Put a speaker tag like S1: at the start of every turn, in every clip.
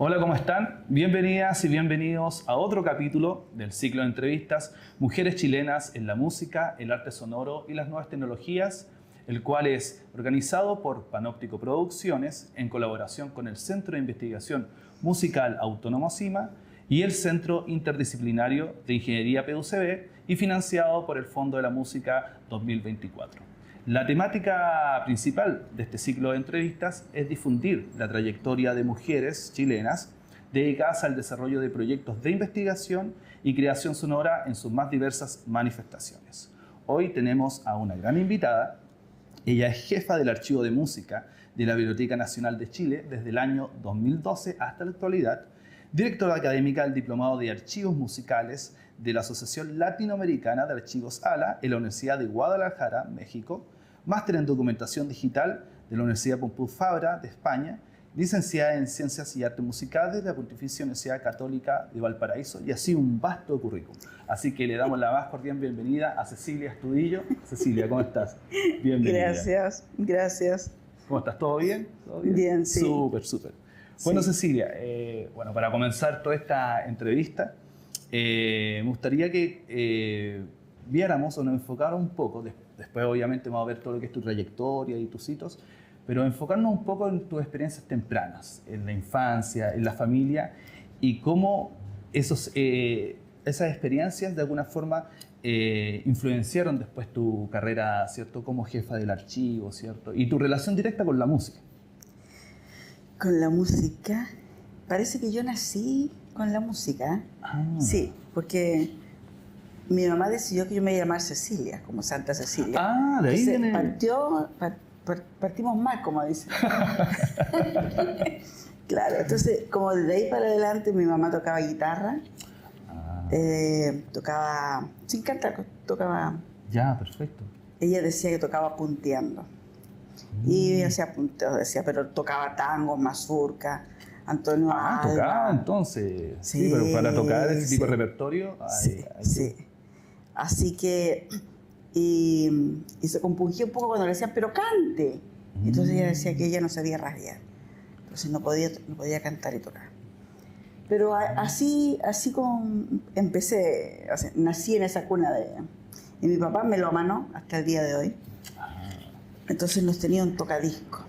S1: Hola, ¿cómo están? Bienvenidas y bienvenidos a otro capítulo del ciclo de entrevistas Mujeres chilenas en la música, el arte sonoro y las nuevas tecnologías, el cual es organizado por Panóptico Producciones en colaboración con el Centro de Investigación Musical Autónomo CIMA y el Centro Interdisciplinario de Ingeniería PUCB y financiado por el Fondo de la Música 2024. La temática principal de este ciclo de entrevistas es difundir la trayectoria de mujeres chilenas dedicadas al desarrollo de proyectos de investigación y creación sonora en sus más diversas manifestaciones. Hoy tenemos a una gran invitada. Ella es jefa del Archivo de Música de la Biblioteca Nacional de Chile desde el año 2012 hasta la actualidad, directora académica del Diplomado de Archivos Musicales de la Asociación Latinoamericana de Archivos ALA en la Universidad de Guadalajara, México, máster en Documentación Digital de la Universidad Pompeu Fabra de España, licenciada en Ciencias y Artes Musicales de la Pontificia Universidad Católica de Valparaíso, y así un vasto currículum. Así que le damos la más cordial bienvenida a Cecilia Astudillo. Cecilia, ¿cómo estás? Bienvenida.
S2: Gracias.
S1: ¿Cómo estás? ¿Todo bien? ¿Todo bien?
S2: Bien, sí.
S1: Súper. Bueno,
S2: Sí.
S1: Cecilia, para comenzar toda esta entrevista, me gustaría que viéramos o nos enfocara un poco, después obviamente vamos a ver todo lo que es tu trayectoria y tus hitos, pero enfocarnos un poco en tus experiencias tempranas, en la infancia, en la familia, y cómo esas experiencias de alguna forma influenciaron después tu carrera, ¿cierto?, como jefa del archivo, ¿cierto?, y tu relación directa con la música.
S2: Con la música, parece que yo nací con la música. Sí, porque mi mamá decidió que yo me iba a llamar Cecilia, como Santa Cecilia.
S1: De ahí
S2: Entonces,
S1: viene.
S2: partimos mal, como dicen. Claro, entonces, como desde ahí para adelante, mi mamá tocaba guitarra, tocaba, sin cantar, tocaba.
S1: Ya, perfecto.
S2: Ella decía que tocaba punteando. Y hacía punteos, decía, pero tocaba tango, mazurca, Antonio Alba.
S1: Tocaba entonces. Sí, pero para tocar ese tipo de repertorio.
S2: Sí. Así que, y se compungía un poco cuando le decían, pero cante. Entonces ella decía que ella no sabía rasguear. Entonces no podía cantar y tocar. Pero así como empecé, o sea, nací en esa cuna y mi papá me lo amanó hasta el día de hoy. Entonces nos tenía un tocadisco,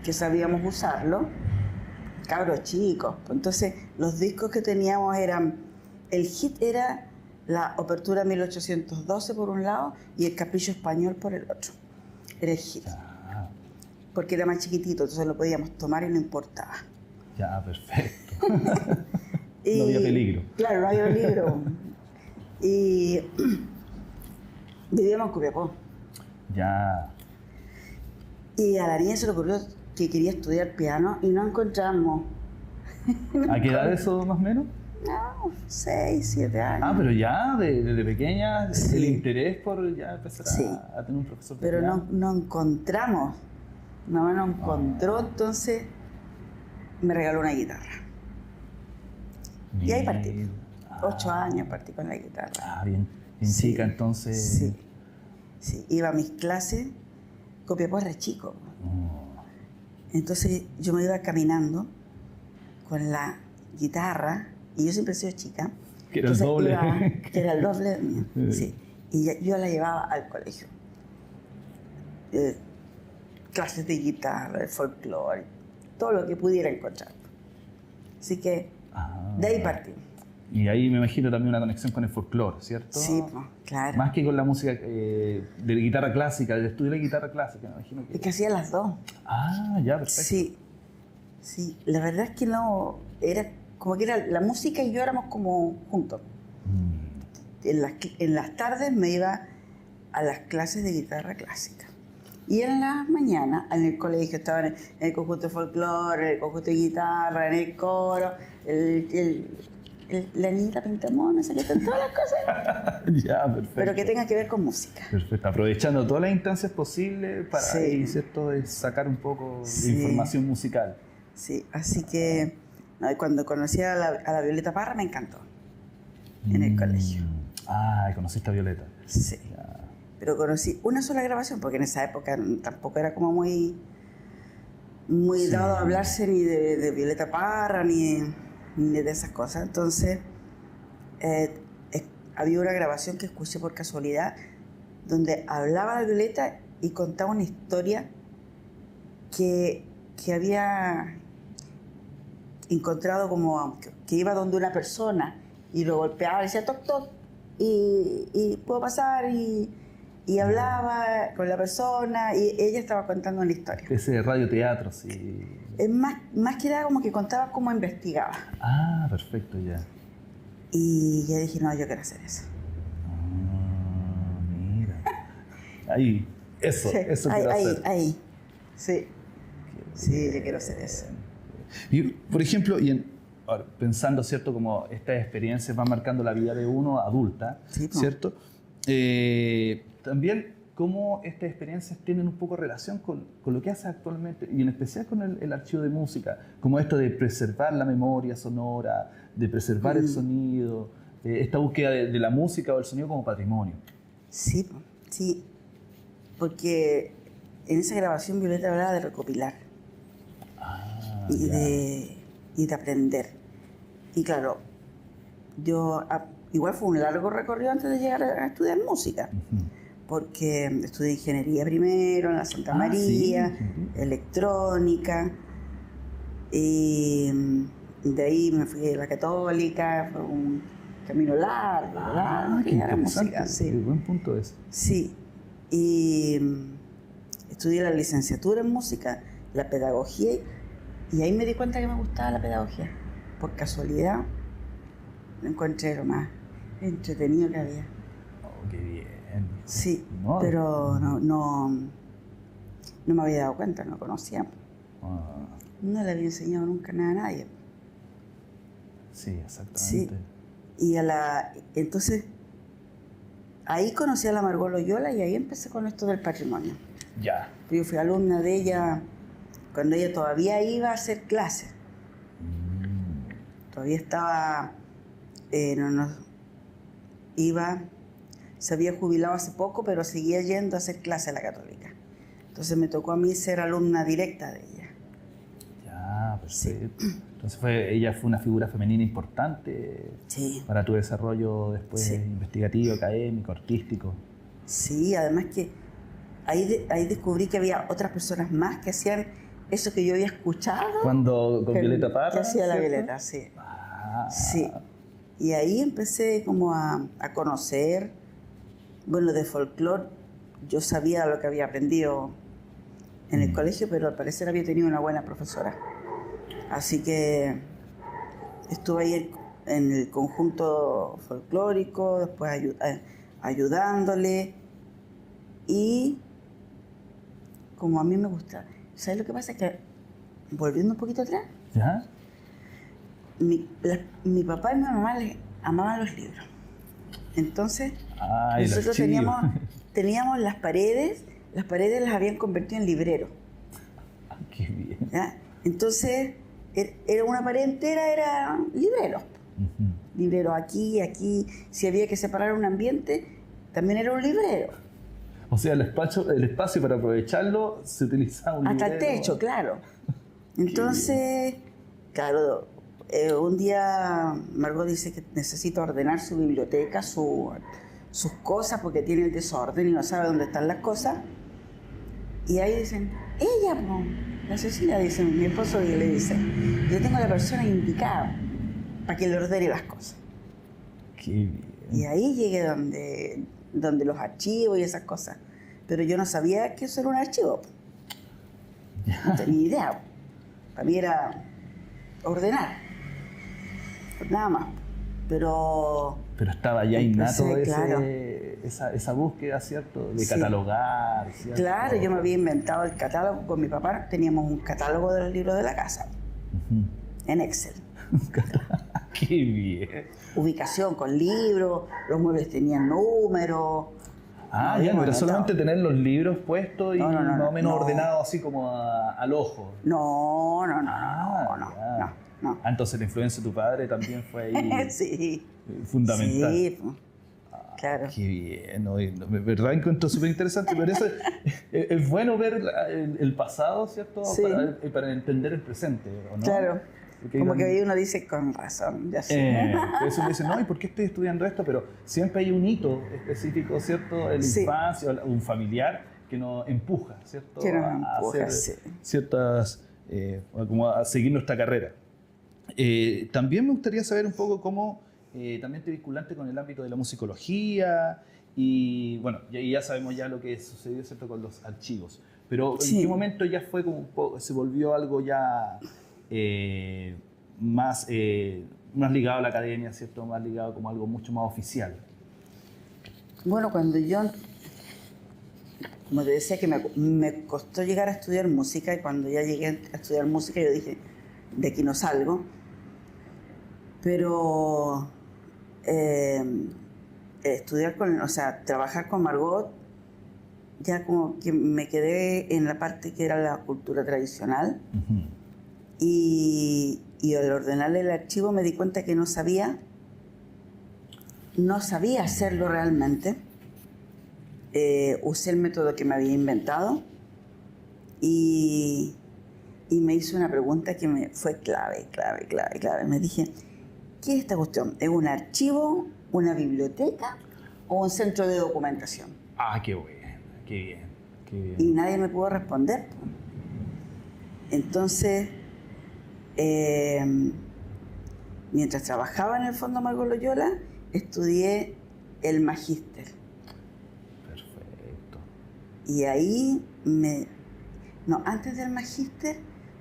S2: que sabíamos usarlo, cabros chicos. Entonces los discos que teníamos el hit era la Obertura 1812 por un lado y el Capricho Español por el otro. Era el hit. Porque era más chiquitito, entonces lo podíamos tomar y no importaba.
S1: Ya, perfecto. No había peligro.
S2: Claro, no había peligro. Y vivíamos en Copiapó.
S1: Ya.
S2: Y a la niña se le ocurrió que quería estudiar piano y no encontramos.
S1: ¿A qué edad eso más o menos?
S2: No, 6, 7 años.
S1: Pero ya desde pequeña,
S2: Sí.
S1: el interés por ya empezar a tener un profesor de
S2: Pero
S1: piano.
S2: no encontramos. Mi mamá no encontró, entonces me regaló una guitarra. Y ahí partí. 8 años partí con la guitarra.
S1: Bien
S2: Sí.
S1: chica entonces.
S2: Sí, iba a mis clases, Copiapó era chico. Entonces yo me iba caminando con la guitarra, y yo siempre he sido chica.
S1: Que era el doble.
S2: Que era el doble mío, sí. Y yo la llevaba al colegio. Clases de guitarra, de folclore, todo lo que pudiera encontrar. Así que de ahí partí.
S1: Y ahí me imagino también una conexión con el folclore, ¿cierto?
S2: Sí, pues, claro.
S1: Más que con la música de guitarra clásica, del estudio de la guitarra clásica, me imagino que.
S2: Es que hacía las dos.
S1: Ya, perfecto.
S2: Sí. La verdad es que no, era como que era la música y yo éramos como juntos. En las tardes me iba a las clases de guitarra clásica. Y en las mañanas, en el colegio, estaba en el conjunto de folclore, en el conjunto de guitarra, en el coro, la niñita pintamona, esa que están todas las cosas.
S1: Ya, perfecto.
S2: Pero que tenga que ver con música.
S1: Perfecto. Aprovechando todas las instancias posibles para ahí, ¿cierto?, de sacar un poco de información musical.
S2: Sí, así que cuando conocí a la Violeta Parra me encantó en el colegio.
S1: Conociste a Violeta.
S2: Sí.
S1: Ya.
S2: Pero conocí una sola grabación, porque en esa época tampoco era como muy muy
S1: Sí.
S2: dado a hablarse ni de Violeta Parra, ni de esas cosas. Entonces, había una grabación que escuché por casualidad, donde hablaba de Violeta y contaba una historia que había encontrado, como que iba donde una persona y lo golpeaba, decía toc toc, y puedo pasar, y hablaba con la persona, y ella estaba contando una historia.
S1: Ese radioteatro, sí.
S2: Es más que nada como que contaba cómo investigaba.
S1: Ah, perfecto, ya.
S2: Y ya dije, no, yo quiero hacer eso.
S1: Ah, mira. Ahí, eso
S2: Sí,
S1: quiero
S2: ahí,
S1: hacer.
S2: ahí. Sí, sí, yo quiero hacer eso.
S1: Y, por ejemplo, ahora, pensando, ¿cierto?, como estas experiencias van marcando la vida de uno adulta,
S2: Sí, po.
S1: ¿cierto? También cómo estas experiencias tienen un poco relación con lo que haces actualmente, y en especial con el archivo de música, como esto de preservar la memoria sonora, de preservar el sonido, esta búsqueda de la música o el sonido como patrimonio.
S2: Sí, po, sí. Porque en esa grabación Violeta hablaba de recopilar y
S1: ya.
S2: de aprender. Y claro, igual fue un largo recorrido antes de llegar a estudiar música. Porque estudié ingeniería primero en la Santa María,
S1: sí.
S2: electrónica, y de ahí me fui a la Católica, fue un camino largo,
S1: Qué
S2: llegar a
S1: interesante.
S2: música, sí.
S1: Qué buen punto ese.
S2: Sí, y estudié la licenciatura en música, la pedagogía, y ahí me di cuenta que me gustaba la pedagogía. Por casualidad, lo encontré lo más entretenido que había.
S1: Oh, qué bien.
S2: Sí,
S1: No.
S2: pero no me había dado cuenta, no conocía.
S1: Ah,
S2: No le había enseñado nunca nada a nadie.
S1: sí, exactamente.
S2: Sí. Y entonces, ahí conocí a la Margot Loyola y ahí empecé con esto del patrimonio.
S1: Ya.
S2: Yo fui alumna de ella cuando ella todavía iba a hacer clases. Todavía estaba, se había jubilado hace poco, pero seguía yendo a hacer clases a la Católica. Entonces me tocó a mí ser alumna directa de ella.
S1: Ya, perfecto. Entonces ella fue una figura femenina importante
S2: Sí.
S1: para tu desarrollo después
S2: Sí.
S1: investigativo, académico, artístico.
S2: Sí, además que ahí descubrí que había otras personas más que hacían eso que yo había escuchado.
S1: Cuando con Violeta Parra.
S2: Que hacía la
S1: ¿cierto?
S2: Violeta, sí.
S1: Ah,
S2: Sí. Y ahí empecé como a conocer, bueno, de folclore. Yo sabía lo que había aprendido en el colegio, pero al parecer había tenido una buena profesora. Así que estuve ahí en el conjunto folclórico, después ayudándole. Y como a mí me gusta, ¿sabes lo que pasa? Es que, volviendo un poquito atrás,
S1: ¿Ya?
S2: mi papá y mi mamá amaban los libros. Entonces,
S1: El
S2: nosotros
S1: archivo.
S2: teníamos las paredes las habían convertido en libreros.
S1: Qué bien.
S2: ¿Ya? Entonces, era una pared entera, era libreros. Libreros aquí. Si había que separar un ambiente, también era un librero.
S1: O sea, el espacio para aprovecharlo se utilizaba un
S2: Hasta el
S1: librero.
S2: techo, claro. Entonces, claro, un día Margot dice que necesita ordenar su biblioteca, sus cosas, porque tiene el desorden y no sabe dónde están las cosas. Y ahí dicen, ella, po, la Cecilia, dice mi esposo, y le dice, yo tengo a la persona indicada para que le ordene las cosas.
S1: Qué bien.
S2: Y ahí llegué donde los archivos y esas cosas. Pero yo no sabía que eso era un archivo. No tenía idea. Para mí era ordenar. Nada más. Pero
S1: estaba ya
S2: empecé,
S1: innato
S2: claro.
S1: esa búsqueda, ¿cierto? De
S2: Sí.
S1: catalogar, ¿cierto?
S2: Claro, yo me había inventado el catálogo con mi papá. Teníamos un catálogo de los libros de la casa. En Excel.
S1: Qué bien.
S2: Ubicación con libros, los muebles tenían números.
S1: Ya no era solamente tener los libros puestos y
S2: No,
S1: más o menos
S2: no.
S1: ordenados así como al ojo.
S2: No.
S1: Ya. Entonces la influencia de tu padre también fue ahí
S2: Sí.
S1: fundamental.
S2: Sí, pues. Claro.
S1: Qué bien, ¿no? Y, verdad encuentro súper interesante, pero eso es bueno ver el pasado, ¿cierto?
S2: Sí.
S1: Para entender el presente, ¿o no?
S2: Claro.
S1: Porque
S2: Como que ahí uno dice, con razón, ya sé.
S1: por eso uno dice, no, ¿y por qué estoy estudiando esto? Pero siempre hay un hito específico, ¿cierto? En la
S2: Sí.
S1: infancia, o un familiar que nos empuja, ¿cierto?
S2: Que nos
S1: a
S2: empuja,
S1: hacer
S2: sí.
S1: ciertas, como a seguir nuestra carrera. También me gustaría saber un poco cómo también te vinculaste con el ámbito de la musicología y bueno, ya sabemos ya lo que sucedió, ¿cierto? Con los archivos. Pero ¿en
S2: Sí.
S1: qué momento ya fue como se volvió algo ya más ligado a la academia, ¿cierto? Más ligado como algo mucho más oficial?
S2: Bueno, cuando yo, como te decía, que me costó llegar a estudiar música, y cuando ya llegué a estudiar música yo dije, de aquí no salgo. Pero trabajar con Margot, ya como que me quedé en la parte que era la cultura tradicional.
S1: Uh-huh.
S2: Y al ordenarle el archivo me di cuenta que no sabía hacerlo realmente. Usé el método que me había inventado y me hizo una pregunta que me fue clave. Me dije, ¿qué es esta cuestión? ¿Es un archivo, una biblioteca o un centro de documentación?
S1: Ah, qué bueno, qué bien, qué bien.
S2: Y nadie me pudo responder. Entonces, mientras trabajaba en el Fondo Margot Loyola, estudié el magíster.
S1: Perfecto.
S2: Y ahí antes del magíster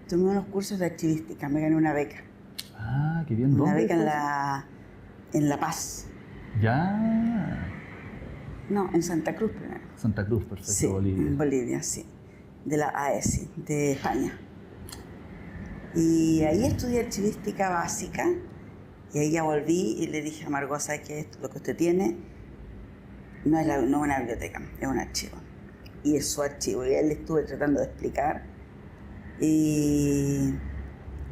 S2: tomé unos cursos de archivística, me gané una beca.
S1: Ah, qué bien.
S2: Una
S1: ¿Dónde
S2: beca en La Paz.
S1: Ya.
S2: No, en Santa Cruz primero.
S1: Santa Cruz, perfecto,
S2: Sí,
S1: Bolivia.
S2: en Bolivia, sí. De la AESI, de España. Y ahí estudié archivística básica. Y ahí ya volví y le dije a Margot, ¿sabe qué? Lo que usted tiene no es una biblioteca, es un archivo. Y es su archivo. Y él le estuve tratando de explicar. Y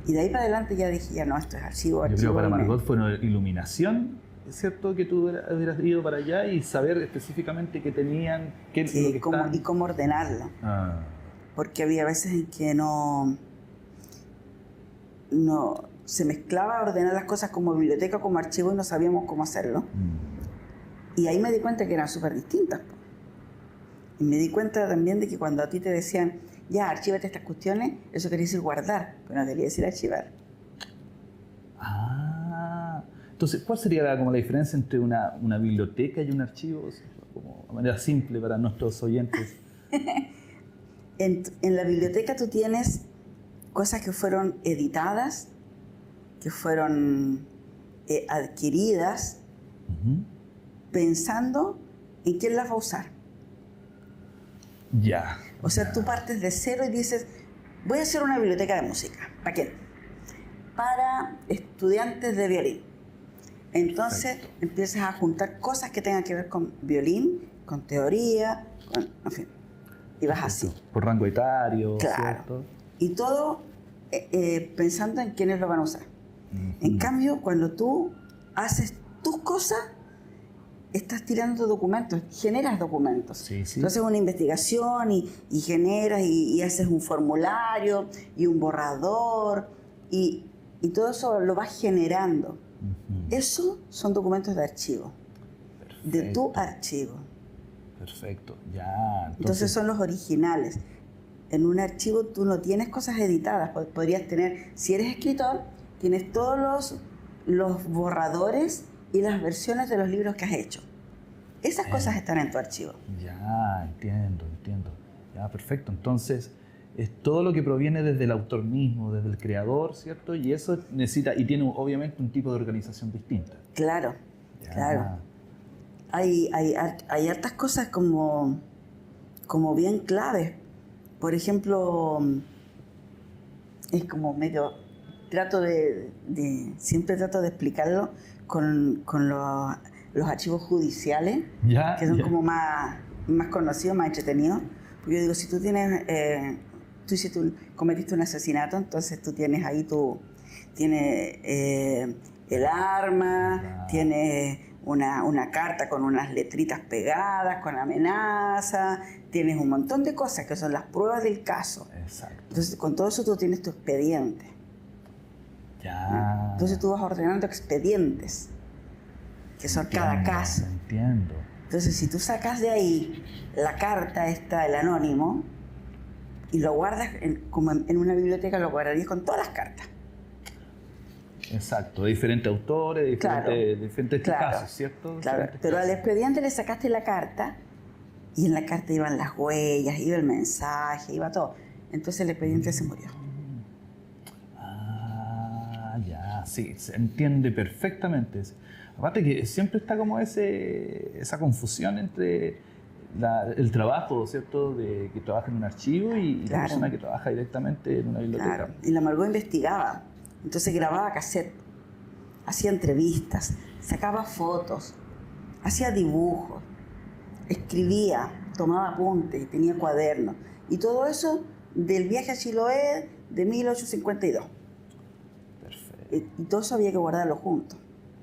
S2: de ahí para adelante ya dije, ya no, esto es archivo.
S1: Yo creo que para Margot fue una iluminación, ¿es cierto? Que tú hubieras ido para allá y saber específicamente qué tenían, qué es lo que estaban...
S2: Y cómo ordenarlo.
S1: Ah.
S2: Porque había veces en que no se mezclaba ordenar las cosas como biblioteca, como archivo, y no sabíamos cómo hacerlo. Y ahí me di cuenta que eran súper distintas. Y me di cuenta también de que cuando a ti te decían, ya, archívate estas cuestiones, eso quería decir guardar, pero no quería decir archivar.
S1: Ah, entonces, ¿cuál sería como la diferencia entre una biblioteca y un archivo? Como de manera simple para nuestros oyentes.
S2: En la biblioteca tú tienes cosas que fueron editadas, que fueron adquiridas, pensando en quién las va a usar.
S1: Ya.
S2: O sea, tú partes de cero y dices, voy a hacer una biblioteca de música. ¿Para quién? Para estudiantes de violín. Entonces empiezas a juntar cosas que tengan que ver con violín, con teoría, en fin. Y vas así.
S1: Por rango etario,
S2: claro.
S1: ¿cierto?
S2: Y todo pensando en quiénes lo van a usar. En cambio, cuando tú haces tus cosas, estás tirando documentos, generas documentos.
S1: Sí.
S2: Entonces una investigación y generas y haces un formulario y un borrador y todo eso lo vas generando. Eso son documentos de archivo, de tu archivo.
S1: Perfecto, ya.
S2: Entonces son los originales. En un archivo tú no tienes cosas editadas, podrías tener, si eres escritor, tienes todos los borradores y las versiones de los libros que has hecho. Esas cosas están en tu archivo.
S1: Ya, entiendo. Ya, perfecto. Entonces, es todo lo que proviene desde el autor mismo, desde el creador, ¿cierto? Y eso necesita, y tiene obviamente un tipo de organización distinta.
S2: Claro,
S1: ya.
S2: Claro. Hay hartas cosas como bien claves. Por ejemplo, es como medio... siempre trato de explicarlo con los archivos judiciales, que son como más conocidos, más entretenidos. Porque yo digo, si tú tienes... tú cometiste un asesinato, entonces tú tienes ahí tienes el arma, tienes una carta con unas letritas pegadas, con amenaza, tienes un montón de cosas que son las pruebas del caso.
S1: Exacto.
S2: Entonces, con todo eso tú tienes tu expediente.
S1: Ya.
S2: Entonces tú vas ordenando expedientes, que son cada caso.
S1: Entiendo.
S2: Entonces, si tú sacas de ahí la carta esta, el anónimo, y lo guardas como en una biblioteca, lo guardarías con todas las cartas.
S1: Exacto, de diferentes autores, diferentes casos, ¿cierto?
S2: Claro,
S1: Diferentes
S2: pero
S1: casos.
S2: al expediente le sacaste la carta y en la carta iban las huellas, iba el mensaje, iba todo. Entonces el expediente se murió.
S1: Ah, ya, sí, se entiende perfectamente. Aparte que siempre está como esa confusión entre el trabajo, ¿cierto? De que trabaja en un archivo y la persona que trabaja directamente en una biblioteca.
S2: Claro, y la Margot investigaba. Entonces grababa cassette, hacía entrevistas, sacaba fotos, hacía dibujos, escribía, tomaba apuntes, tenía cuadernos. Y todo eso del viaje a Chiloé de 1852.
S1: Perfecto.
S2: Y todo eso había que guardarlo junto.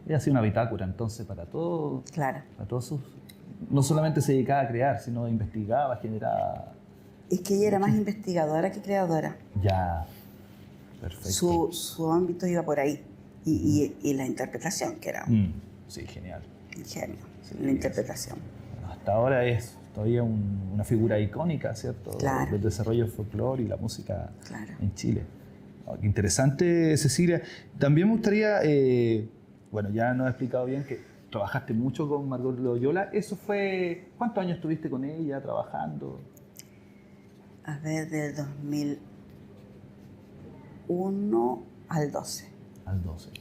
S1: Ella hacía una bitácora entonces para todos.
S2: Claro.
S1: Para todos sus. No solamente se dedicaba a crear, sino investigaba, generaba.
S2: Es que ella era más investigadora que creadora.
S1: Ya. Perfecto.
S2: Su ámbito iba por ahí. Y la interpretación, que era
S1: sí, genial.
S2: un genio,
S1: Sí,
S2: la interpretación.
S1: Hasta ahora es todavía una figura icónica, ¿cierto?
S2: Claro.
S1: Del desarrollo del folclore y la música
S2: Claro.
S1: en Chile. Oh, qué interesante, Cecilia. También me gustaría, bueno, ya nos has explicado bien que trabajaste mucho con Margot Loyola. ¿Eso fue, cuántos años estuviste con ella trabajando?
S2: A ver, del 2001 al 12.
S1: Al 12.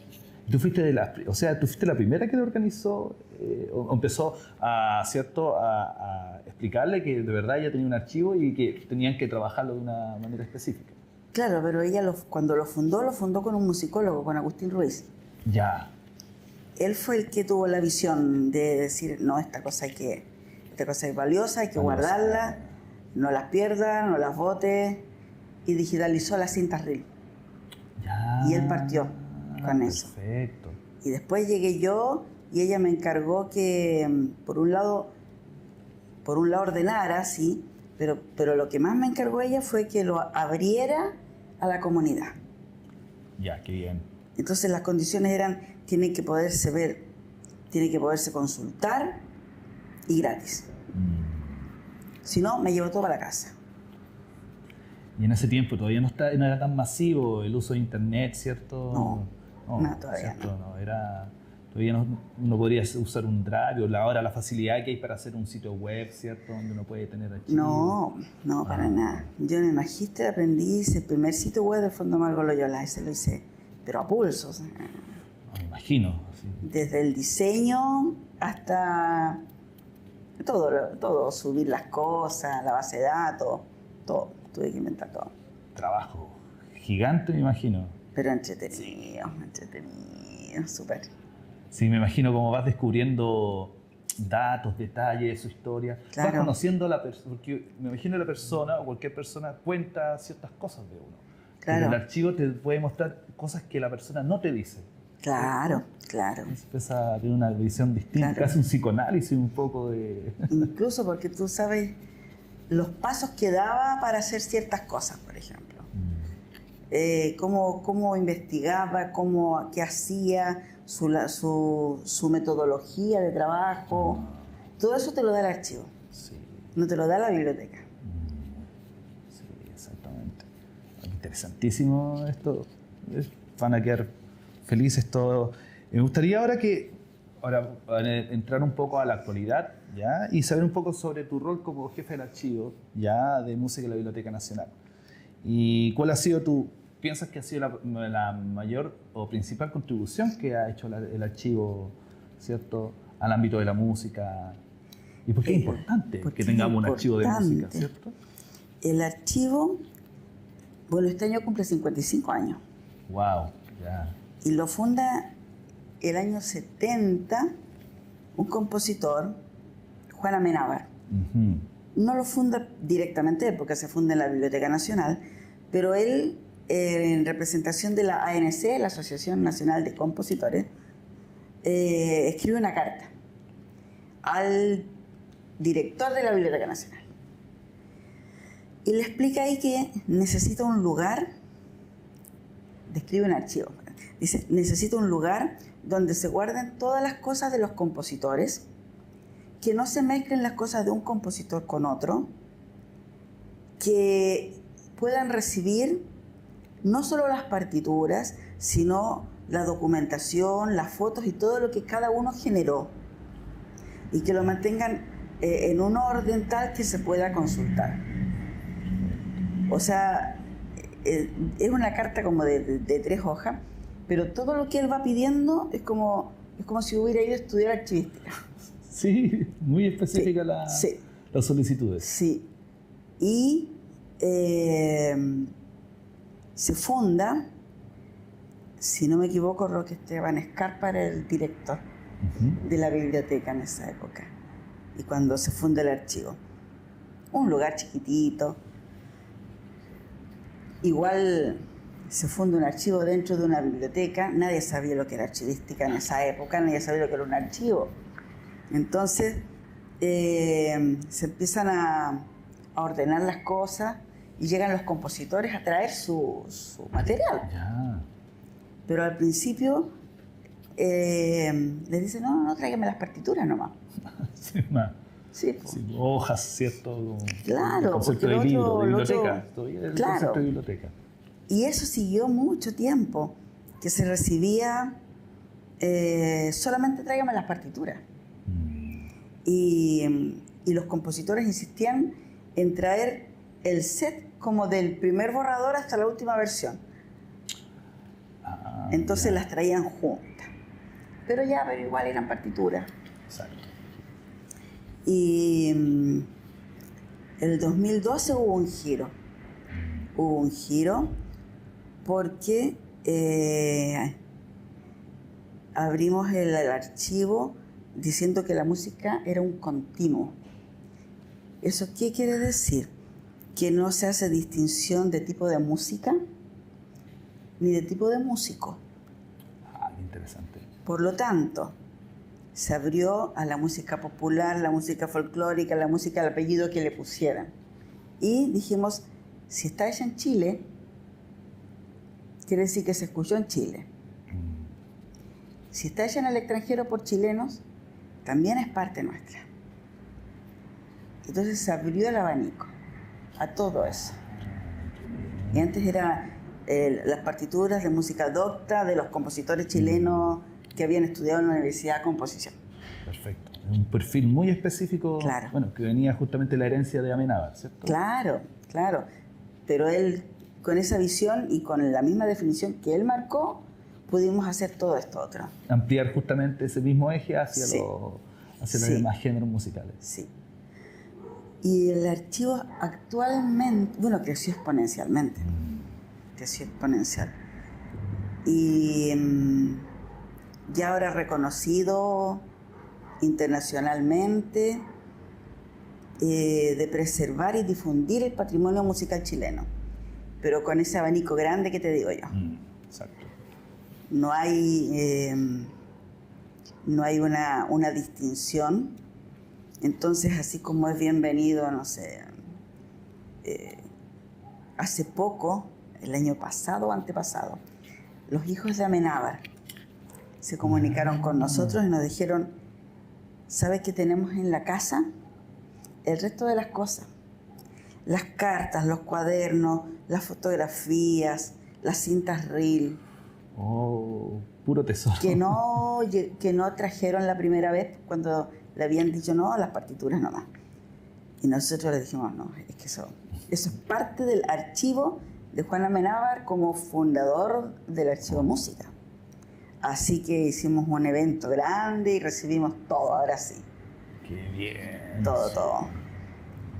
S1: ¿Tú fuiste tú fuiste la primera que lo organizó o empezó ¿cierto? A explicarle que de verdad ella tenía un archivo y que tenían que trabajarlo de una manera específica?
S2: Claro, pero ella cuando lo fundó con un musicólogo, con Agustín Ruiz.
S1: Ya.
S2: Él fue el que tuvo la visión de decir, no, esta cosa es valiosa, hay que guardarla, no las pierdas, no las botes, y digitalizó las cintas reel.
S1: Ya.
S2: Y él partió con eso.
S1: Perfecto.
S2: Y después llegué yo y ella me encargó que, por un lado ordenara, sí, pero lo que más me encargó ella fue que lo abriera a la comunidad.
S1: Ya, qué bien.
S2: Entonces las condiciones eran, tiene que poderse ver, tiene que poderse consultar y gratis. Si no, me llevo todo para la casa.
S1: Y en ese tiempo todavía no era tan masivo el uso de internet, ¿cierto?
S2: No, todavía
S1: ¿cierto? Todavía no podrías usar un Drive, o ahora la facilidad que hay para hacer un sitio web, ¿cierto? Donde uno puede tener archivos.
S2: No, para nada. Yo en el Magíster aprendí, hice el primer sitio web del Fondo Margot Loyola, ese lo hice, pero a pulsos.
S1: Me imagino. Sí.
S2: Desde el diseño hasta todo, subir las cosas, la base de datos, todo, tuve que inventar todo.
S1: Trabajo gigante, me imagino.
S2: Pero entretenido, súper.
S1: Sí, me imagino cómo vas descubriendo datos, detalles de su historia.
S2: Claro.
S1: Vas conociendo a la persona, porque me imagino la persona o cualquier persona cuenta ciertas cosas de uno.
S2: Claro.
S1: Pero el archivo te puede mostrar cosas que la persona no te dice.
S2: Claro.
S1: Empieza a tener una visión distinta, casi un psicoanálisis un poco de...
S2: Incluso porque tú sabes los pasos que daba para hacer ciertas cosas, por ejemplo. Cómo investigaba, qué hacía, su metodología de trabajo. Todo eso te lo da el archivo.
S1: Sí.
S2: No te lo da la biblioteca.
S1: Sí, exactamente. Interesantísimo esto. Van a quedar felices todos. Me gustaría ahora entrar un poco a la actualidad, ¿ya? Y saber un poco sobre tu rol como jefe del archivo, ¿ya? De música de la Biblioteca Nacional. ¿Y cuál ha sido piensas que ha sido la mayor o principal contribución que ha hecho el archivo, ¿cierto? Al ámbito de la música? ¿Y por qué es importante que tengamos un archivo de música, ¿cierto?
S2: El archivo, bueno, este año cumple 55 años.
S1: ¡Wow! Ya.
S2: Y lo funda el año 70 un compositor, Juan Amenábar. No lo funda directamente él, porque se funda en la Biblioteca Nacional, pero él, en representación de la ANC, la Asociación Nacional de Compositores, escribe una carta al director de la Biblioteca Nacional y le explica ahí que necesita un lugar, describe un archivo, dice, necesita un lugar donde se guarden todas las cosas de los compositores, que no se mezclen las cosas de un compositor con otro, que puedan recibir no solo las partituras, sino la documentación, las fotos y todo lo que cada uno generó, y que lo mantengan en un orden tal que se pueda consultar. O sea, es una carta como de 3 hojas, pero todo lo que él va pidiendo es como si hubiera ido a estudiar archivística.
S1: Sí, muy específica
S2: sí,
S1: las solicitudes.
S2: Sí. Y se funda, si no me equivoco, Roque Esteban Escarpa era el director de la biblioteca en esa época. Y cuando se funda el archivo, un lugar chiquitito, igual se funda un archivo dentro de una biblioteca, nadie sabía lo que era archivística en esa época, nadie sabía lo que era un archivo. Entonces se empiezan a ordenar las cosas y llegan los compositores a traer su material.
S1: Ya.
S2: Pero al principio les dicen, no, tráigame las partituras nomás.
S1: Sí,
S2: Sí,
S1: sí, hojas, ¿cierto?
S2: Claro,
S1: el concepto
S2: porque
S1: de libro, de
S2: lo
S1: biblioteca. Todavía el
S2: claro.
S1: concepto de biblioteca.
S2: Y eso siguió mucho tiempo, que se recibía solamente tráigame las partituras. Y los compositores insistían en traer el set como del primer borrador hasta la última versión. Entonces
S1: ya.
S2: las traían juntas. Pero igual eran partituras.
S1: Exacto.
S2: Y el 2012 hubo un giro. Hubo un giro porque abrimos el archivo diciendo que la música era un continuo. ¿Eso qué quiere decir? Que no se hace distinción de tipo de música ni de tipo de músico.
S1: Qué interesante.
S2: Por lo tanto, se abrió a la música popular, la música folclórica, la música del apellido que le pusieran. Y dijimos, si está hecha en Chile, quiere decir que se escuchó en Chile. Si está hecha en el extranjero por chilenos, también es parte nuestra. Entonces se abrió el abanico a todo eso. Y antes eran las partituras de música docta de los compositores chilenos que habían estudiado en la Universidad de Composición.
S1: Perfecto. Un perfil muy específico,
S2: claro.
S1: Bueno, que venía justamente de la herencia de Amenábar, ¿cierto?
S2: Claro. Pero él, con esa visión y con la misma definición que él marcó, pudimos hacer todo esto otro.
S1: Ampliar justamente ese mismo eje hacia los demás géneros musicales.
S2: Sí. Y el archivo actualmente, creció exponencialmente. Creció exponencial. Y ya ahora reconocido internacionalmente de preservar y difundir el patrimonio musical chileno, pero con ese abanico grande que te digo yo.
S1: Exacto.
S2: No hay una distinción. Entonces, así como es bienvenido, no sé, hace poco, el año pasado o antepasado, los hijos de Amenábar se comunicaron con nosotros y nos dijeron, ¿sabes qué tenemos en la casa? El resto de las cosas. Las cartas, los cuadernos, las fotografías, las cintas reel.
S1: Oh, puro tesoro.
S2: Que no trajeron la primera vez cuando le habían dicho no, las partituras nomás. Y nosotros le dijimos, no, es que eso es parte del archivo de Juan Amenábar como fundador del Archivo Música. Así que hicimos un evento grande y recibimos todo, ahora sí.
S1: ¡Qué bien!
S2: Todo.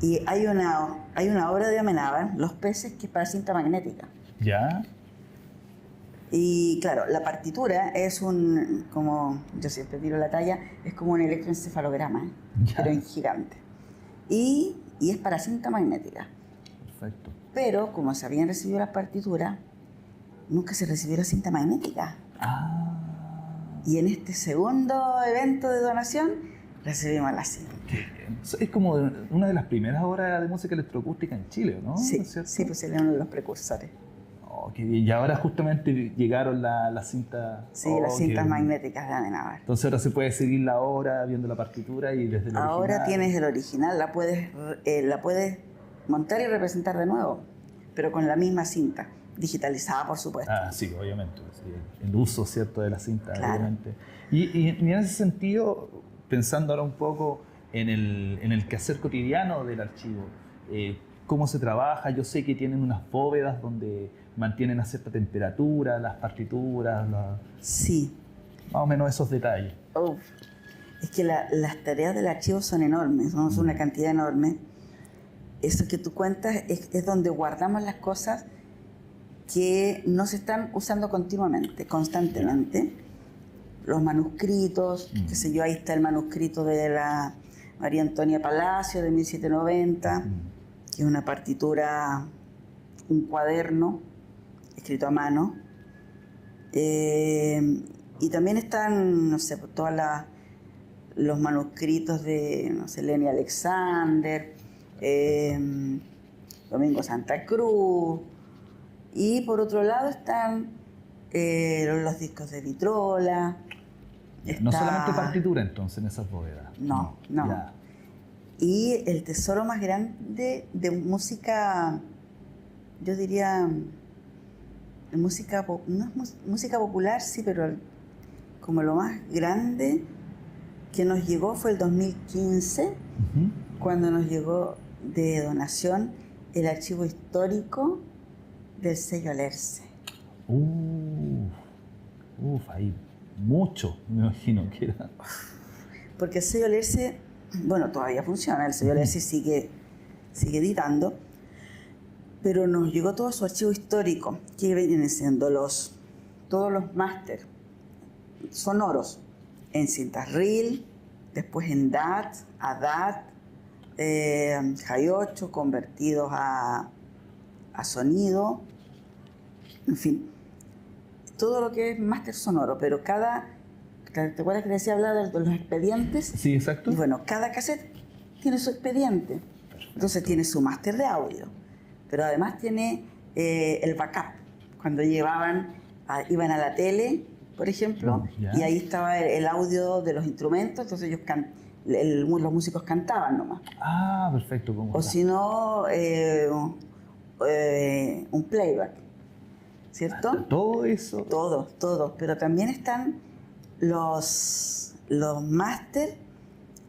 S2: Y hay una obra de Amenábar, Los peces, que es para cinta magnética.
S1: ¿Ya?
S2: Y claro, la partitura es como yo siempre tiro la talla, es como un electroencefalograma, pero en gigante. Y es para cinta magnética.
S1: Perfecto.
S2: Pero como se habían recibido las partituras, nunca se recibió la cinta magnética. Y en este segundo evento de donación recibimos la cinta.
S1: Es como una de las primeras obras de música electroacústica en Chile, ¿no?
S2: Sí,
S1: ¿No es cierto?
S2: sí, pues era uno de los precursores.
S1: Oh, qué bien. Y ahora justamente llegaron las cintas.
S2: Sí, las cintas magnéticas de Amenábar.
S1: Entonces ahora se puede seguir la obra viendo la partitura y desde el original.
S2: Ahora tienes el original, la puedes montar y representar de nuevo, pero con la misma cinta, digitalizada por supuesto.
S1: Ah, sí, obviamente. Sí, el uso, ¿cierto?, de la cinta,
S2: claro.
S1: obviamente. Y en ese sentido, pensando ahora un poco en el quehacer cotidiano del archivo, cómo se trabaja. Yo sé que tienen unas bóvedas donde mantienen a cierta temperatura las partituras,
S2: sí,
S1: más o menos esos detalles.
S2: Oh, es que las tareas del archivo son enormes, son una cantidad enorme. Eso que tú cuentas es donde guardamos las cosas que no se están usando continuamente, constantemente. Los manuscritos, qué sé yo, ahí está el manuscrito de la María Antonia Palacio de 1790, que es una partitura, un cuaderno escrito a mano. Y también están, no sé, todos los manuscritos de, no sé, Leni Alexander, Domingo Santa Cruz. Y por otro lado están los discos de Vitrola.
S1: No solamente partitura entonces en esas bóvedas.
S2: No.
S1: Ya.
S2: Y el tesoro más grande de música, yo diría, música, no es música popular, sí, pero como lo más grande que nos llegó fue el 2015, cuando nos llegó de donación el archivo histórico del sello Alerce.
S1: Hay mucho, me imagino que era.
S2: Porque el sello Alerce, bueno, todavía funciona, el sello Alerce sigue editando, pero nos llegó todo su archivo histórico, que vienen siendo todos los máster sonoros en cintas reel, después en DAT, ADAT, Hi8, convertidos a sonido, en fin, todo lo que es máster sonoro, pero ¿te acuerdas que decía hablar de los expedientes?
S1: Sí, exacto.
S2: Y bueno, cada cassette tiene su expediente, entonces tiene su máster de audio, pero además tiene el backup, cuando iban a la tele, por ejemplo, y ahí estaba el audio de los instrumentos, entonces ellos los músicos cantaban nomás.
S1: Ah, perfecto.
S2: O si no, un playback, ¿cierto?
S1: Todo eso.
S2: Todo. Pero también están los máster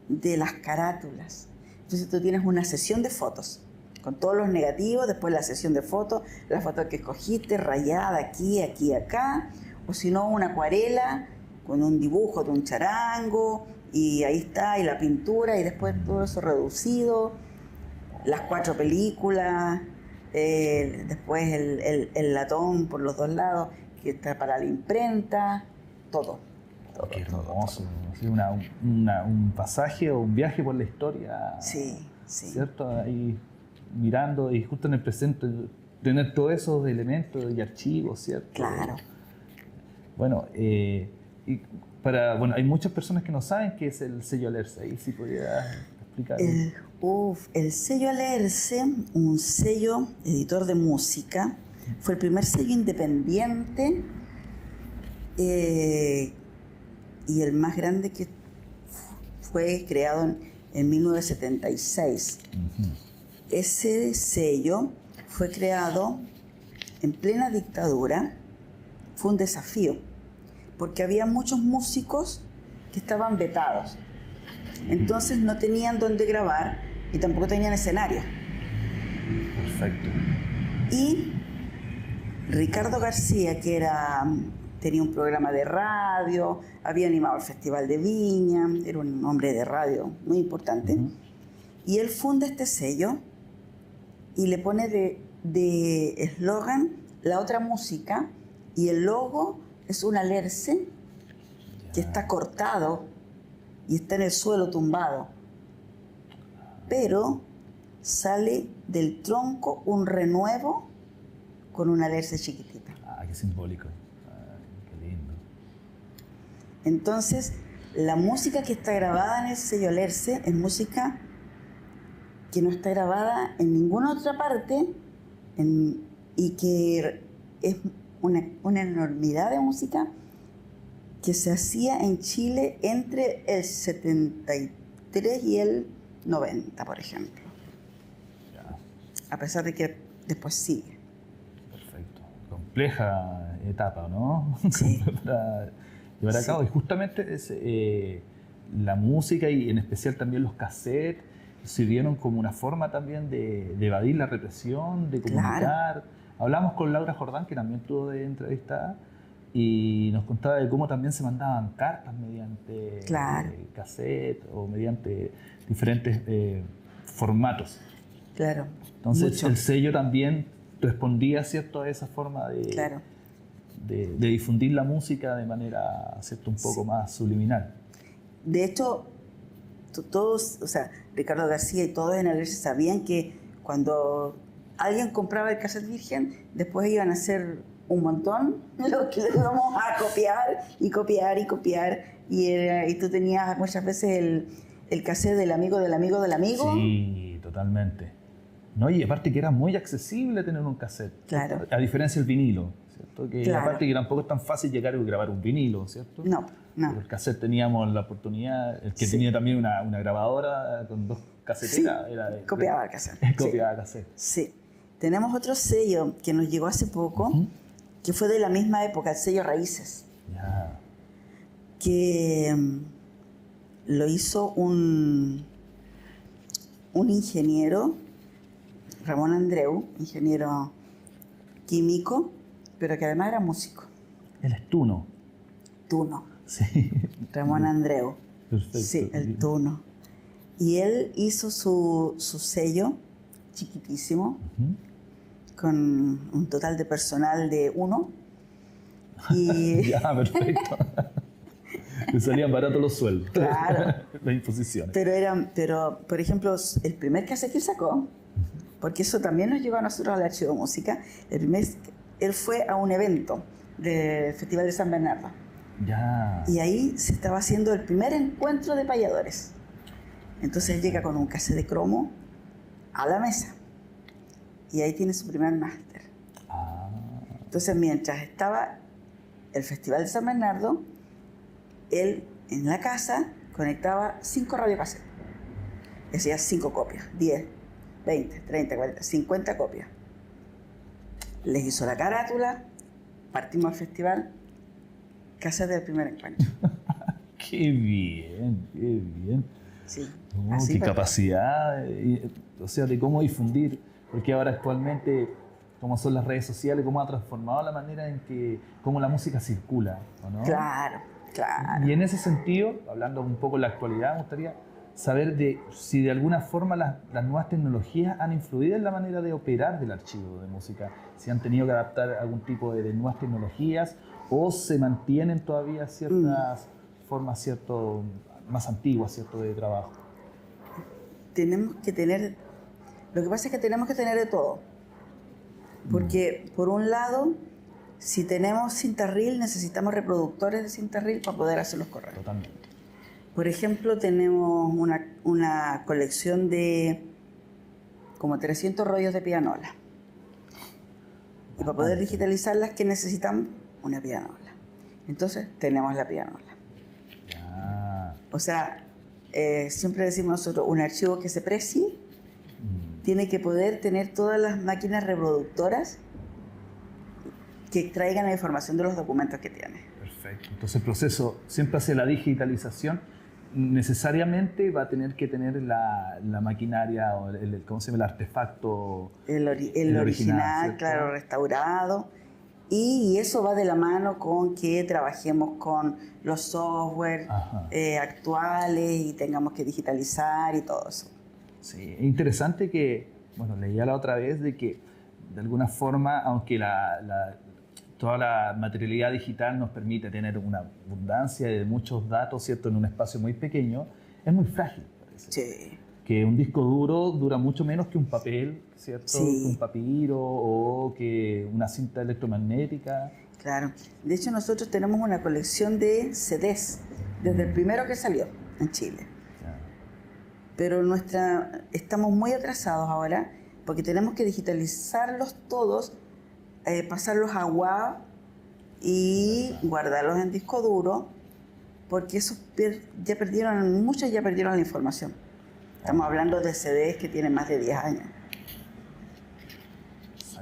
S2: de las carátulas. Entonces tú tienes una sesión de fotos con todos los negativos, después la sesión de fotos, la foto que escogiste, rayada aquí, acá, o si no, una acuarela con un dibujo de un charango, y ahí está, y la pintura, y después todo eso reducido, las 4 películas, después el latón por los 2 lados, que está para la imprenta, todo.
S1: Qué hermoso. Sí, un pasaje o un viaje por la historia.
S2: Sí.
S1: ¿Cierto? Ahí mirando y justo en el presente tener todos esos elementos y archivos, ¿cierto?
S2: Claro.
S1: Bueno, hay muchas personas que no saben qué es el sello Alerce. Ahí sí podría explicar.
S2: El sello Alerce, un sello editor de música, fue el primer sello independiente y el más grande que fue creado en 1976. Ese sello fue creado en plena dictadura. Fue un desafío, porque había muchos músicos que estaban vetados. Entonces no tenían dónde grabar y tampoco tenían escenario.
S1: Perfecto.
S2: Y Ricardo García, que tenía un programa de radio, había animado el Festival de Viña, era un hombre de radio muy importante, y él funda este sello y le pone de eslogan La Otra Música, y el logo es un Alerce que está cortado y está en el suelo tumbado, pero sale del tronco un renuevo con una Alerce chiquitita.
S1: Qué simbólico. Qué lindo.
S2: Entonces, la música que está grabada en el sello Lerce es música que no está grabada en ninguna otra parte y que es una enormidad de música que se hacía en Chile entre el 73 y el 90, por ejemplo.
S1: Ya.
S2: A pesar de que después sigue.
S1: Perfecto. Compleja etapa, ¿no?
S2: Sí.
S1: Para llevar a cabo. Y justamente la música y en especial también los cassettes sirvieron como una forma también de evadir la represión, de comunicar.
S2: Claro.
S1: Hablamos con Laura Jordán, que también tuvo de entrevistada, y nos contaba de cómo también se mandaban cartas mediante cassette o mediante diferentes formatos.
S2: Claro.
S1: Entonces
S2: Mucho.
S1: el sello también respondía, ¿cierto?, a esa forma de difundir la música de manera, ¿cierto?, un poco más subliminal.
S2: De hecho, todos, o sea, Ricardo García y todos en Alerce sabían que cuando alguien compraba el cassette virgen, después iban a hacer un montón lo que le íbamos a copiar y copiar y copiar. Y tú tenías muchas veces el cassette del amigo del amigo del amigo.
S1: Sí, totalmente. No, y aparte que era muy accesible tener un cassette.
S2: Claro.
S1: A diferencia del vinilo, ¿cierto? Que
S2: Claro.
S1: aparte que tampoco es tan fácil llegar y grabar un vinilo, ¿cierto?
S2: No.
S1: Pero el cassette teníamos la oportunidad, el que tenía también una grabadora con 2 caseteras, era
S2: copiaba el cassette.
S1: copiaba cassette.
S2: Sí. Tenemos otro sello que nos llegó hace poco, que fue de la misma época, el sello Raíces.
S1: Ya.
S2: Que lo hizo un ingeniero, Ramón Andreu, ingeniero químico, pero que además era músico.
S1: Él es Tuno.
S2: Tuno.
S1: Sí.
S2: Ramón Andreu.
S1: Perfecto.
S2: Sí, el Tuno. Y él hizo su sello chiquitísimo, con un total de personal de 1. Y
S1: Ya, perfecto. Le salían baratos los sueldos.
S2: Claro.
S1: Las imposiciones.
S2: Pero, por ejemplo, el primer cassette que sacó, porque eso también nos llegó a nosotros al Archivo de Música, él fue a un evento del Festival de San Bernardo.
S1: Ya.
S2: Y ahí se estaba haciendo el primer encuentro de payadores. Entonces él llega con un cassette de cromo a la mesa. Y ahí tiene su primer máster.
S1: Ah.
S2: Entonces, mientras estaba el Festival de San Bernardo, él en la casa conectaba 5 radiocassettes. Y hacía 5 copias, 10, 20, 30, 40, 50 copias. Les hizo la carátula, partimos al festival, cassette del primer encuentro.
S1: Qué bien, qué bien.
S2: Sí,
S1: Oh,
S2: así
S1: qué
S2: fue.
S1: capacidad, o sea, de cómo difundir, porque ahora actualmente, como son las redes sociales, cómo ha transformado la manera en que, cómo la música circula, ¿o no?
S2: Claro, claro.
S1: Y en ese sentido, hablando un poco de la actualidad, me gustaría saber si de alguna forma las nuevas tecnologías han influido en la manera de operar del archivo de música, si han tenido que adaptar algún tipo de nuevas tecnologías o se mantienen todavía ciertas formas, cierto, más antiguas, cierto, de trabajo.
S2: Tenemos que tener, lo que pasa es que tenemos que tener de todo. Porque, por un lado, si tenemos cinta reel, necesitamos reproductores de cinta reel para poder hacer los correos.
S1: Totalmente.
S2: Por ejemplo, tenemos una colección de como 300 rollos de pianola. Y para poder digitalizarlas, ¿qué necesitamos? Una pianola. Entonces, tenemos la pianola.
S1: Ya.
S2: O sea, siempre decimos nosotros, un archivo que se precie tiene que poder tener todas las máquinas reproductoras que extraigan la información de los documentos que tiene.
S1: Perfecto. Entonces el proceso siempre hacia la digitalización necesariamente va a tener que tener la maquinaria o ¿cómo se llama? El artefacto.
S2: El original,
S1: ¿cierto?
S2: claro, restaurado. Y eso va de la mano con que trabajemos con los software actuales y tengamos que digitalizar y todo eso.
S1: Sí, es interesante que, bueno, leía la otra vez de que de alguna forma, aunque toda la materialidad digital nos permite tener una abundancia de muchos datos, ¿cierto?, en un espacio muy pequeño, es muy frágil, parece.
S2: Sí.
S1: Que un disco duro dura mucho menos que un papel, ¿cierto?
S2: Sí.
S1: Que un papiro o que una cinta electromagnética.
S2: Claro. De hecho, nosotros tenemos una colección de CDs, desde el primero que salió en Chile.
S1: Ya.
S2: Pero estamos muy atrasados ahora, porque tenemos que digitalizarlos todos, pasarlos a WAV y guardarlos en disco duro, porque muchos ya perdieron la información. Estamos hablando de CDs que tienen más de 10 años.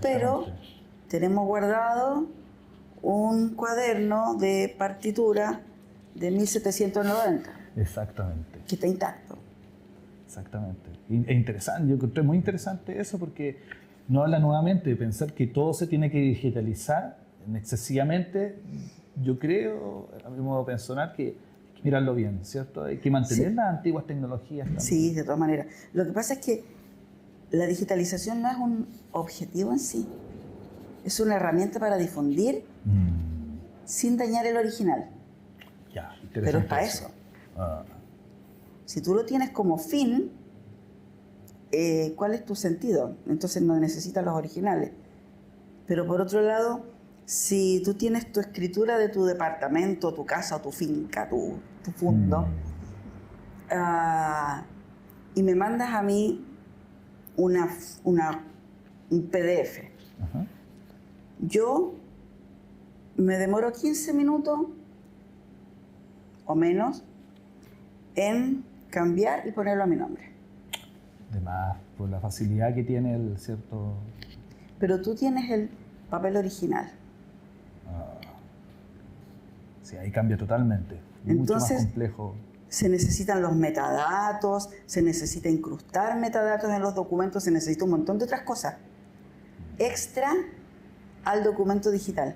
S2: Pero tenemos guardado un cuaderno de partitura de 1790.
S1: Exactamente.
S2: Que está intacto.
S1: Exactamente. Es interesante, yo encontré muy interesante eso porque nos habla nuevamente de pensar que todo se tiene que digitalizar excesivamente. Yo creo, a mi modo personal, que hay que mirarlo bien, ¿cierto? Hay que mantener las antiguas tecnologías también.
S2: Sí, de todas maneras. Lo que pasa es que la digitalización no es un objetivo en sí. Es una herramienta para difundir sin dañar el original.
S1: Ya, interesante.
S2: Pero es para eso. Si tú lo tienes como fin, ¿cuál es tu sentido? Entonces no necesitas los originales. Pero por otro lado, si tú tienes tu escritura de tu departamento, tu casa, o tu finca, tu fondo, y me mandas a mí un PDF,
S1: Ajá.
S2: yo me demoro 15 minutos o menos en cambiar y ponerlo a mi nombre.
S1: Además, por la facilidad que tiene el cierto...
S2: Pero tú tienes el papel original.
S1: Sí, ahí cambia totalmente.
S2: Entonces,
S1: mucho más complejo.
S2: Se necesitan los metadatos, se necesita incrustar metadatos en los documentos, se necesita un montón de otras cosas extra al documento digital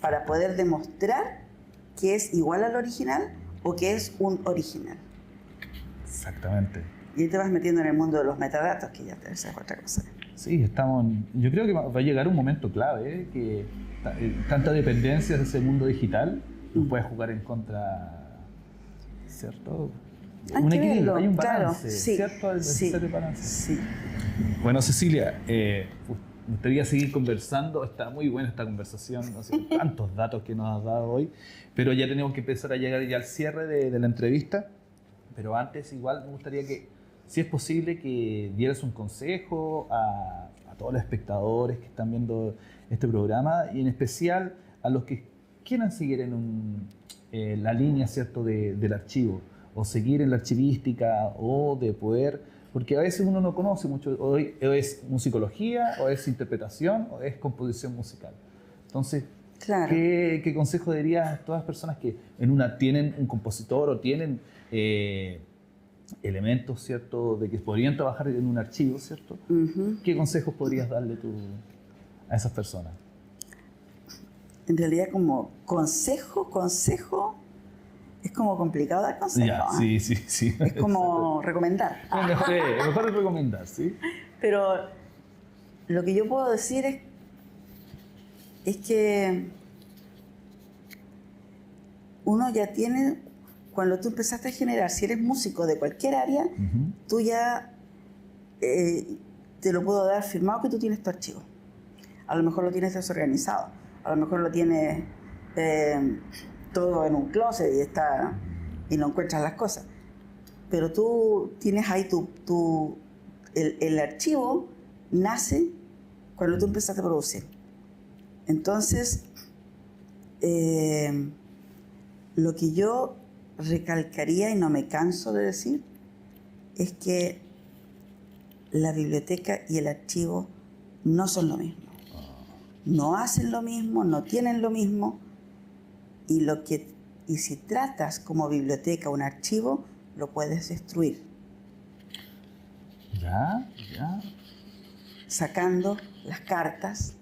S2: para poder demostrar que es igual al original o que es un original.
S1: Exactamente.
S2: Y ahí te vas metiendo en el mundo de los metadatos, que ya esa es otra cosa.
S1: Sí, yo creo que va a llegar un momento clave, que tanta dependencia de ese mundo digital nos puede jugar en contra, ¿cierto? Un equilibrio, hay un balance,
S2: claro, sí,
S1: ¿cierto? Es necesario balance.
S2: Sí.
S1: Bueno, Cecilia, me gustaría seguir conversando. Está muy buena esta conversación, no sé, tantos datos que nos has dado hoy, pero ya tenemos que empezar a llegar ya al cierre de la entrevista. Pero antes, igual, me gustaría que, si es posible, que dieras un consejo a todos los espectadores que están viendo este programa y en especial a los que quieran seguir en la línea, ¿cierto?, del archivo, o seguir en la archivística, o de poder, porque a veces uno no conoce mucho, o es musicología, o es interpretación, o es composición musical. Entonces,
S2: claro.
S1: ¿qué consejo dirías a todas las personas que tienen un compositor o tienen elementos, ¿cierto?, de que podrían trabajar en un archivo, ¿cierto? ¿Qué consejos podrías darle tú a esas personas?
S2: En realidad, como consejo, es como complicado dar consejo.
S1: Ya, sí.
S2: Es como recomendar.
S1: Mejor es recomendar, ¿sí?
S2: Pero lo que yo puedo decir es que uno ya tiene, cuando tú empezaste a generar, si eres músico de cualquier área, tú ya te lo puedo dar firmado que tú tienes tu archivo. A lo mejor lo tienes desorganizado, a lo mejor lo tienes todo en un closet y no encuentras las cosas. Pero tú tienes ahí el archivo nace cuando tú empezaste a producir. Entonces, lo que yo recalcaría, y no me canso de decir, es que la biblioteca y el archivo no son lo mismo. No hacen lo mismo, no tienen lo mismo, y si tratas como biblioteca un archivo, lo puedes destruir.
S1: Ya.
S2: Sacando las cartas,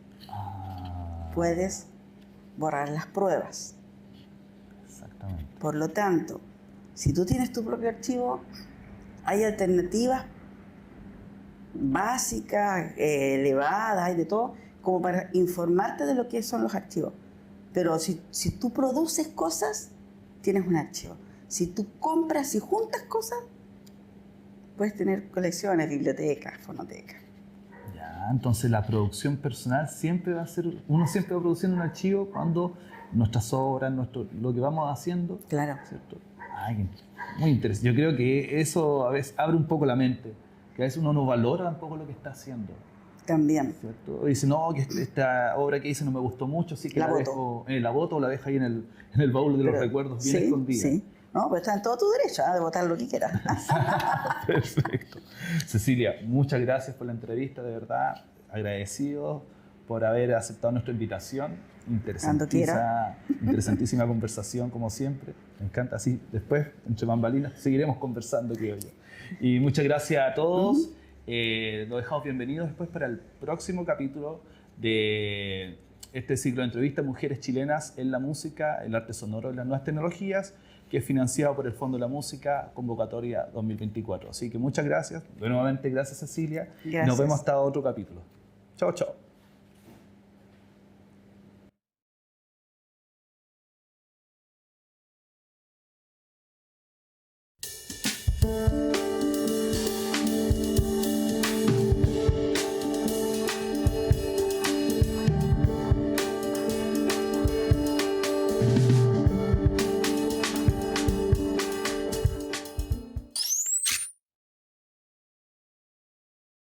S2: puedes borrar las pruebas.
S1: Exactamente.
S2: Por lo tanto, si tú tienes tu propio archivo, hay alternativas básicas, elevadas, hay de todo, como para informarte de lo que son los archivos. Pero si tú produces cosas, tienes un archivo. Si tú compras y juntas cosas, puedes tener colecciones, bibliotecas, fonotecas.
S1: Ya. Entonces la producción personal siempre va a ser, uno siempre va produciendo un archivo cuando nuestras obras, lo que vamos haciendo,
S2: Claro.
S1: ¿cierto? Muy interesante. Yo creo que eso a veces abre un poco la mente, que a veces uno no valora un poco lo que está haciendo.
S2: También.
S1: ¿Cierto? Dice, no, que esta obra que hice no me gustó mucho, así que la boto o la dejo ahí en el baúl de los recuerdos bien escondida.
S2: Sí, no, pero está en todo tu derecho de votar lo que quieras.
S1: Perfecto. Cecilia, muchas gracias por la Entrevista, de verdad, agradecidos por haber aceptado nuestra invitación. Interesantísima conversación, como siempre. Me encanta, así después, entre bambalinas, seguiremos conversando, creo yo. Y muchas gracias a todos. Los dejamos bienvenidos después para el próximo capítulo de este ciclo de entrevistas Mujeres Chilenas en la Música, el Arte Sonoro y las Nuevas Tecnologías, que es financiado por el Fondo de la Música, Convocatoria 2024. Así que muchas gracias. Nuevamente, gracias, Cecilia.
S2: Gracias.
S1: Nos vemos hasta otro capítulo. Chao, chao.